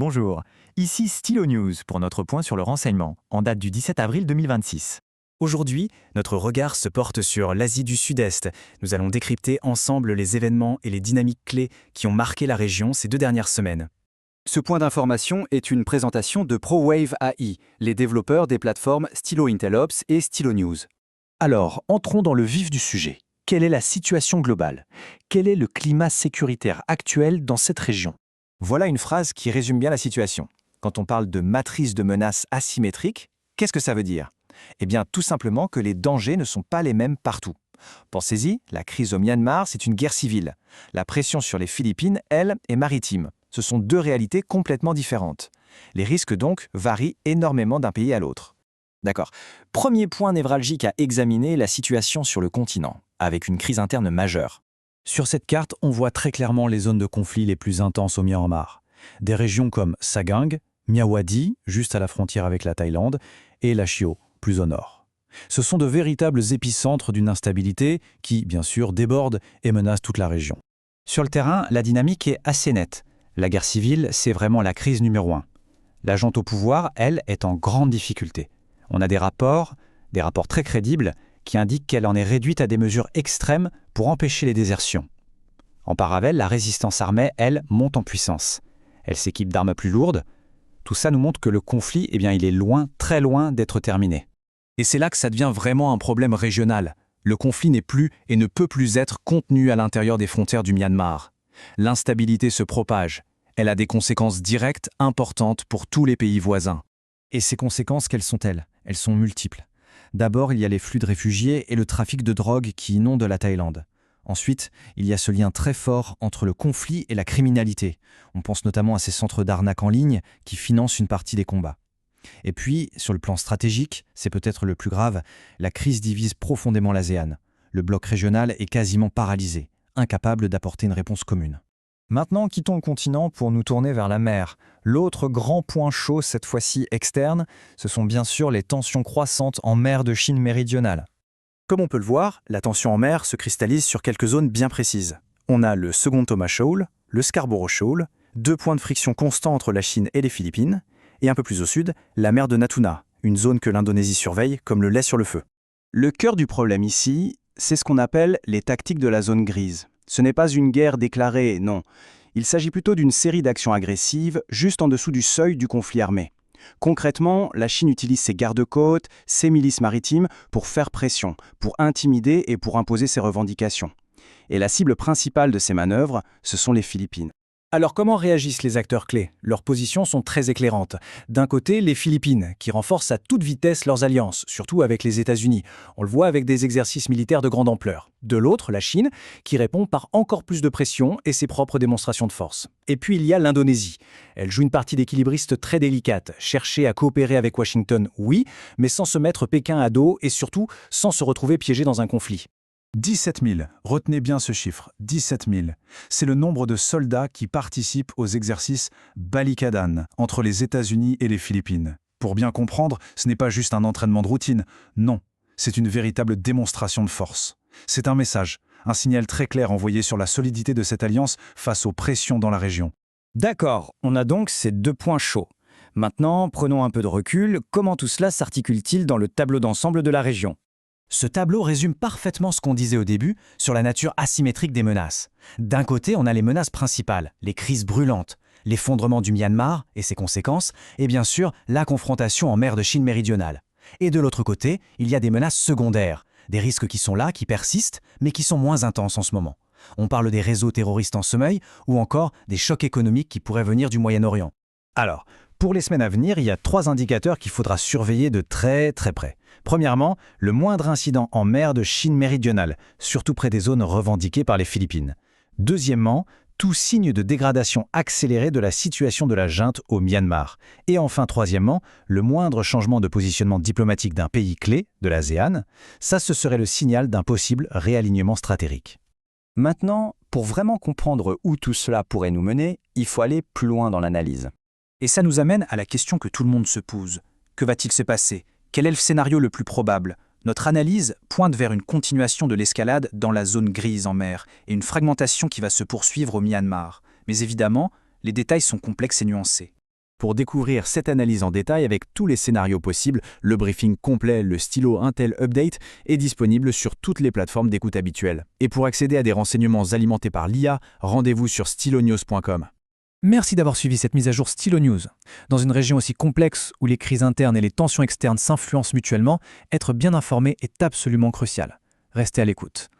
Bonjour, ici Stylo News pour notre point sur le renseignement, en date du 17 avril 2026. Aujourd'hui, notre regard se porte sur l'Asie du Sud-Est. Nous allons décrypter ensemble les événements et les dynamiques clés qui ont marqué la région ces 2 dernières semaines. Ce point d'information est une présentation de ProWave AI, les développeurs des plateformes Stylo Intelops et Stylo News. Alors, entrons dans le vif du sujet. Quelle est la situation globale? Quel est le climat sécuritaire actuel dans cette région? Voilà une phrase qui résume bien la situation. Quand on parle de matrice de menaces asymétrique, qu'est-ce que ça veut dire? Eh bien, tout simplement que les dangers ne sont pas les mêmes partout. Pensez-y, la crise au Myanmar, c'est une guerre civile. La pression sur les Philippines, elle, est maritime. Ce sont 2 réalités complètement différentes. Les risques donc varient énormément d'un pays à l'autre. D'accord. Premier point névralgique à examiner, la situation sur le continent, avec une crise interne majeure. Sur cette carte, on voit très clairement les zones de conflit les plus intenses au Myanmar. Des régions comme Sagaing, Myawaddy, juste à la frontière avec la Thaïlande, et Lachio, plus au nord. Ce sont de véritables épicentres d'une instabilité qui, bien sûr, déborde et menace toute la région. Sur le terrain, la dynamique est assez nette. La guerre civile, c'est vraiment la crise numéro 1. La junte au pouvoir, elle, est en grande difficulté. On a des rapports très crédibles, qui indiquent qu'elle en est réduite à des mesures extrêmes pour empêcher les désertions. En parallèle, la résistance armée, elle, monte en puissance. Elle s'équipe d'armes plus lourdes. Tout ça nous montre que le conflit, il est loin, très loin d'être terminé. Et c'est là que ça devient vraiment un problème régional. Le conflit n'est plus et ne peut plus être contenu à l'intérieur des frontières du Myanmar. L'instabilité se propage. Elle a des conséquences directes importantes pour tous les pays voisins. Et ces conséquences, quelles sont-elles? Elles sont multiples. D'abord, il y a les flux de réfugiés et le trafic de drogue qui inondent la Thaïlande. Ensuite, il y a ce lien très fort entre le conflit et la criminalité. On pense notamment à ces centres d'arnaque en ligne qui financent une partie des combats. Et puis, sur le plan stratégique, c'est peut-être le plus grave, la crise divise profondément l'ASEAN. Le bloc régional est quasiment paralysé, incapable d'apporter une réponse commune. Maintenant, quittons le continent pour nous tourner vers la mer. L'autre grand point chaud, cette fois-ci externe, ce sont bien sûr les tensions croissantes en mer de Chine méridionale. Comme on peut le voir, la tension en mer se cristallise sur quelques zones bien précises. On a le second Thomas Shoal, le Scarborough Shoal, 2 points de friction constants entre la Chine et les Philippines, et un peu plus au sud, la mer de Natuna, une zone que l'Indonésie surveille comme le lait sur le feu. Le cœur du problème ici, c'est ce qu'on appelle les tactiques de la zone grise. Ce n'est pas une guerre déclarée, non. Il s'agit plutôt d'une série d'actions agressives juste en dessous du seuil du conflit armé. Concrètement, la Chine utilise ses gardes-côtes, ses milices maritimes pour faire pression, pour intimider et pour imposer ses revendications. Et la cible principale de ces manœuvres, ce sont les Philippines. Alors comment réagissent les acteurs clés? Leurs positions sont très éclairantes. D'un côté, les Philippines, qui renforcent à toute vitesse leurs alliances, surtout avec les États-Unis. On le voit avec des exercices militaires de grande ampleur. De l'autre, la Chine, qui répond par encore plus de pression et ses propres démonstrations de force. Et puis il y a l'Indonésie. Elle joue une partie d'équilibriste très délicate. Chercher à coopérer avec Washington, oui, mais sans se mettre Pékin à dos et surtout sans se retrouver piégé dans un conflit. 17 000, retenez bien ce chiffre, 17 000. C'est le nombre de soldats qui participent aux exercices Balikatan entre les États-Unis et les Philippines. Pour bien comprendre, ce n'est pas juste un entraînement de routine, non, c'est une véritable démonstration de force. C'est un message, un signal très clair envoyé sur la solidité de cette alliance face aux pressions dans la région. D'accord, on a donc ces 2 points chauds. Maintenant, prenons un peu de recul, comment tout cela s'articule-t-il dans le tableau d'ensemble de la région? Ce tableau résume parfaitement ce qu'on disait au début sur la nature asymétrique des menaces. D'un côté, on a les menaces principales, les crises brûlantes, l'effondrement du Myanmar et ses conséquences, et bien sûr la confrontation en mer de Chine méridionale. Et de l'autre côté, il y a des menaces secondaires, des risques qui sont là, qui persistent, mais qui sont moins intenses en ce moment. On parle des réseaux terroristes en sommeil ou encore des chocs économiques qui pourraient venir du Moyen-Orient. Alors, pour les semaines à venir, il y a 3 indicateurs qu'il faudra surveiller de très très près. Premièrement, le moindre incident en mer de Chine méridionale, surtout près des zones revendiquées par les Philippines. Deuxièmement, tout signe de dégradation accélérée de la situation de la junte au Myanmar. Et enfin, troisièmement, le moindre changement de positionnement diplomatique d'un pays clé, de l'ASEAN, ça ce serait le signal d'un possible réalignement stratégique. Maintenant, pour vraiment comprendre où tout cela pourrait nous mener, il faut aller plus loin dans l'analyse. Et ça nous amène à la question que tout le monde se pose. Que va-t-il se passer? Quel est le scénario le plus probable? Notre analyse pointe vers une continuation de l'escalade dans la zone grise en mer et une fragmentation qui va se poursuivre au Myanmar. Mais évidemment, les détails sont complexes et nuancés. Pour découvrir cette analyse en détail avec tous les scénarios possibles, le briefing complet, le stylo Intel Update, est disponible sur toutes les plateformes d'écoute habituelles. Et pour accéder à des renseignements alimentés par l'IA, rendez-vous sur stylonews.com. Merci d'avoir suivi cette mise à jour Stylo News. Dans une région aussi complexe où les crises internes et les tensions externes s'influencent mutuellement, être bien informé est absolument crucial. Restez à l'écoute.